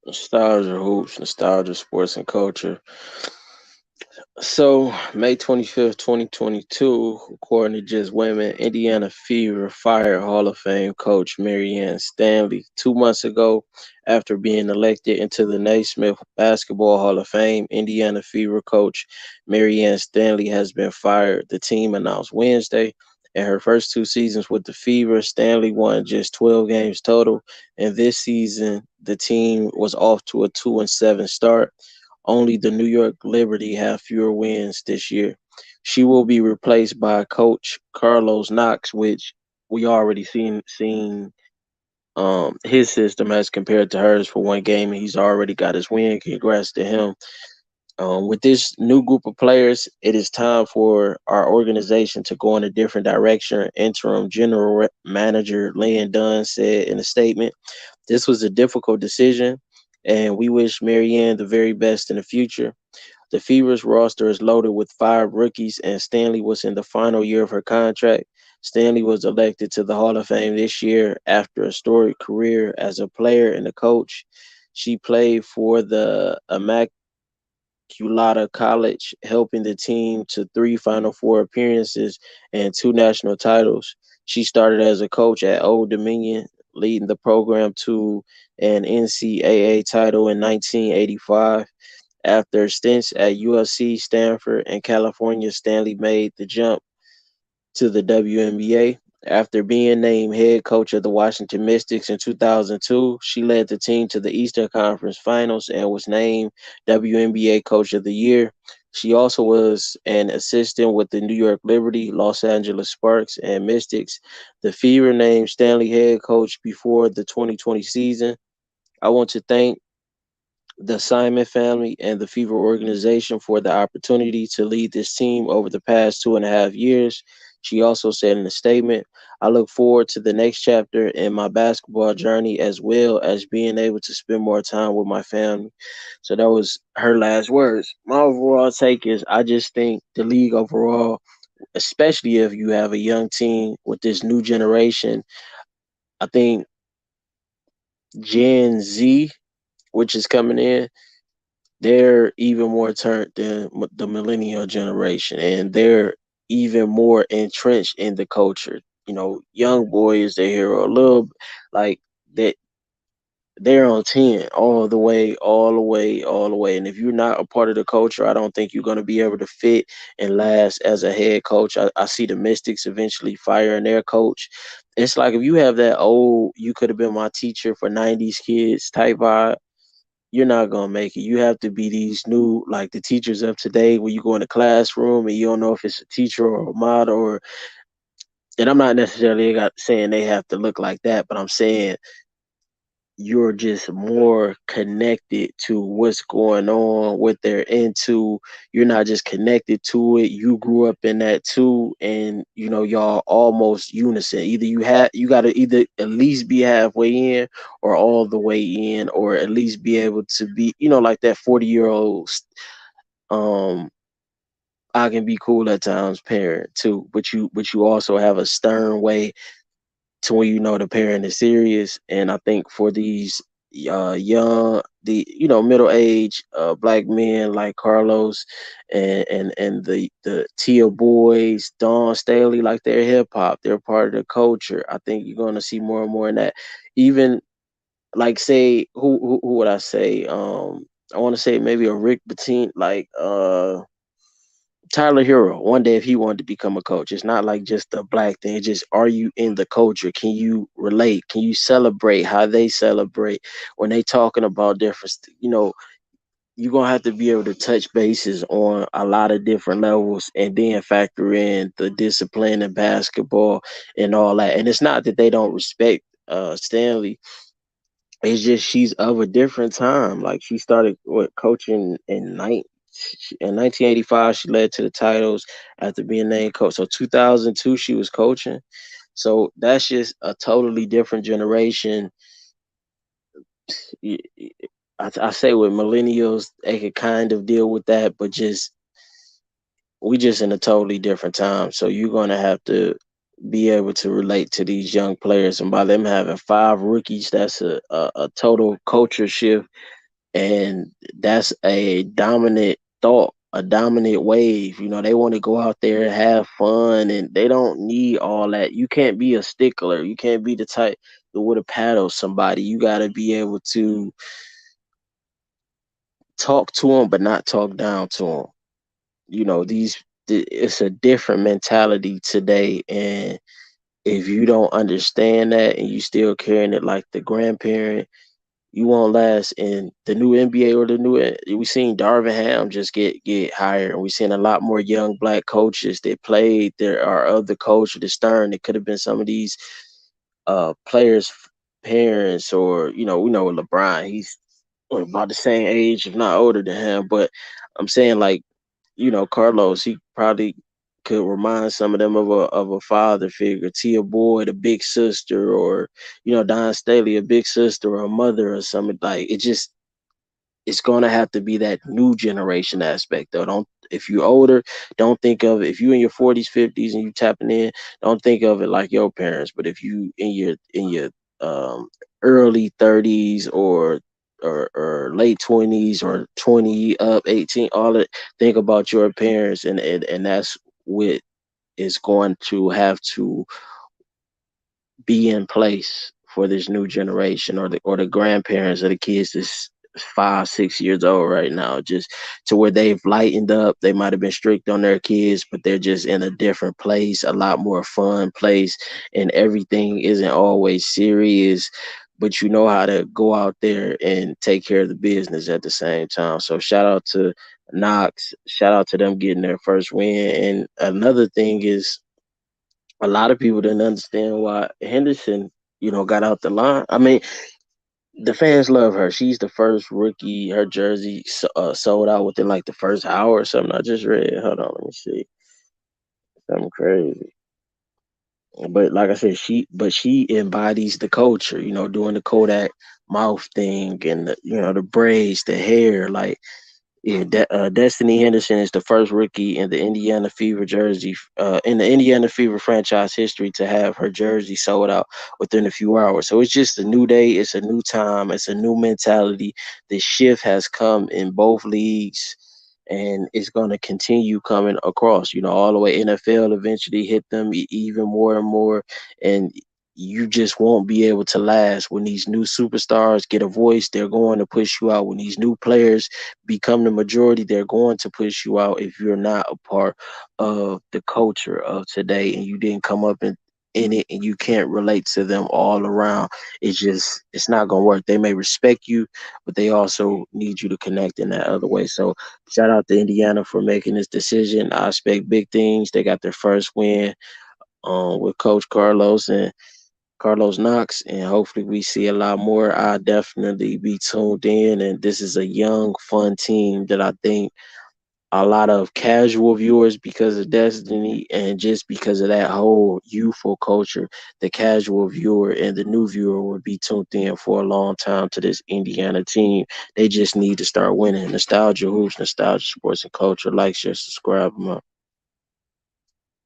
Nostalgia hoops, nostalgia sports and culture. So, May 25th, 2022, according to Just Women, Indiana Fever fired Hall of Fame coach Marianne Stanley 2 months ago after being elected into the Naismith Basketball Hall of Fame. Indiana Fever coach Marianne Stanley has been fired, the team announced Wednesday. In her first two seasons with the Fever, Stanley won just 12 games total, and this season the team was off to a 2-7 start. Only the New York Liberty have fewer wins this year. She will be replaced by coach Carlos Knox, which we already seen his system as compared to hers for one game, and he's already got his win. Congrats to him. With this new group of players, it is time for our organization to go in a different direction. Interim General Manager Lynn Dunn said in a statement, "This was a difficult decision, and we wish Marianne the very best in the future. The Fever's roster is loaded with five rookies, and Stanley was in the final year of her contract. Stanley was elected to the Hall of Fame this year after a storied career as a player and a coach. She played for the Immaculata College, helping the team to three Final Four appearances and two national titles. She started as a coach at Old Dominion, leading the program to an NCAA title in 1985. After stints at USC, Stanford, and California, Stanley made the jump to the WNBA. After being named head coach of the Washington Mystics in 2002, she led the team to the Eastern Conference Finals and was named WNBA Coach of the Year. She also was an assistant with the New York Liberty, Los Angeles Sparks, and Mystics. The Fever named Stanley head coach before the 2020 season. I want to thank the Simon family and the Fever organization for the opportunity to lead this team over the past 2.5 years. She also said in a statement, "I look forward to the next chapter in my basketball journey as well as being able to spend more time with my family." So that was her last words. My overall take is I just think the league overall, especially if you have a young team with this new generation, I think Gen Z, which is coming in, they're even more turned than the millennial generation, and they're even more entrenched in the culture. You know, young boys they hear a little like that they're on 10 all the way, all the way, all the way. And if you're not a part of the culture, I don't think you're going to be able to fit and last as a head coach. I see the Mystics eventually firing their coach. It's like if you have that old, you could have been my teacher for 90s kids type vibe, you're not gonna make it. You have to be these new, like the teachers of today, where you go in the classroom and you don't know if it's a teacher or a model, or. And I'm not necessarily got saying they have to look like that, but I'm saying you're just more connected to what's going on, what they're into. You're not just connected to it. You grew up in that too, and y'all almost unison. Either you got to either at least be halfway in, or all the way in, or at least be able to be, like that 40-year-old. Um, I can be cool at times, parent too, but you also have a stern way to when the parent is serious. And I think for these young, the middle age black men like Carlos and the Tia boys, Don Staley, like they're hip hop, they're part of the culture. I think you're gonna see more and more in that. Even like say who would I say? I want to say maybe a Rick Pitino, like Tyler Hero, one day if he wanted to become a coach, it's not like just a black thing. It's just, are you in the culture? Can you relate? Can you celebrate how they celebrate when they talking about different? You're gonna have to be able to touch bases on a lot of different levels, and then factor in the discipline and basketball and all that. And it's not that they don't respect Stanley. It's just she's of a different time. Like she started coaching in 1985. She led to the titles after being named coach. So 2002 she was coaching. So that's just a totally different generation. Y- y- I say with millennials, they could kind of deal with that, but just we just in a totally different time. So you're gonna have to be able to relate to these young players, and by them having five rookies, that's a total culture shift and that's a dominant thought, a dominant wave. They want to go out there and have fun, and they don't need all that. You can't be a stickler. You can't be the type that would have paddle somebody. You got to be able to talk to them, but not talk down to them. It's a different mentality today, and if you don't understand that and you still carrying it like the grandparent, you won't last in the new NBA or the new. We seen Darvin Ham just get hired, and we seen a lot more young black coaches that played. There are other coaches, the Stern. It could have been some of these players' parents, or we know LeBron. He's about the same age, if not older than him. But I'm saying, like, Carlos, he probably could remind some of them of a father figure, Tia Boyd, a big sister, or Don Staley, a big sister or a mother or something. Like, it's gonna have to be that new generation aspect though. Don't If you're older, don't think of it. If you in your 40s, 50s and you tapping in, don't think of it like your parents. But if you in your um early 30s, or late 20s, or 20 up 18, all that, think about your parents, and that's what is going to have to be in place for this new generation, or the grandparents of the kids that's 5, 6 years old right now, just to where they've lightened up. They might have been strict on their kids, but they're just in a different place, a lot more fun place, and everything isn't always serious. But you know how to go out there and take care of the business at the same time. So shout out to Knox, shout out to them getting their first win. And another thing is, a lot of people didn't understand why Henderson, got out the line. I mean, the fans love her. She's the first rookie. Her jersey sold out within like the first hour or something. I just read. Hold on, let me see. Something crazy. But like I said, she embodies the culture. Doing the Kodak mouth thing, and the braids, the hair, like. Yeah, Destiny Henderson is the first rookie in the Indiana Fever jersey, in the Indiana Fever franchise history, to have her jersey sold out within a few hours. So it's just a new day. It's a new time. It's a new mentality. The shift has come in both leagues, and it's going to continue coming across. All the way. NFL eventually hit them even more and more, and you just won't be able to last when these new superstars get a voice. They're going to push you out. When these new players become the majority, they're going to push you out if you're not a part of the culture of today, and you didn't come up in it, and you can't relate to them all around. It's not gonna work. They may respect you, but they also need you to connect in that other way. So shout out to Indiana for making this decision. I expect big things. They got their first win with Coach Carlos Knox, and hopefully we see a lot more. I definitely be tuned in, and this is a young, fun team that I think a lot of casual viewers, because of Destiny and just because of that whole youthful culture, the casual viewer and the new viewer would be tuned in for a long time to this Indiana team. They just need to start winning. Nostalgia Hoops, Nostalgia Sports and Culture. Like, share, subscribe.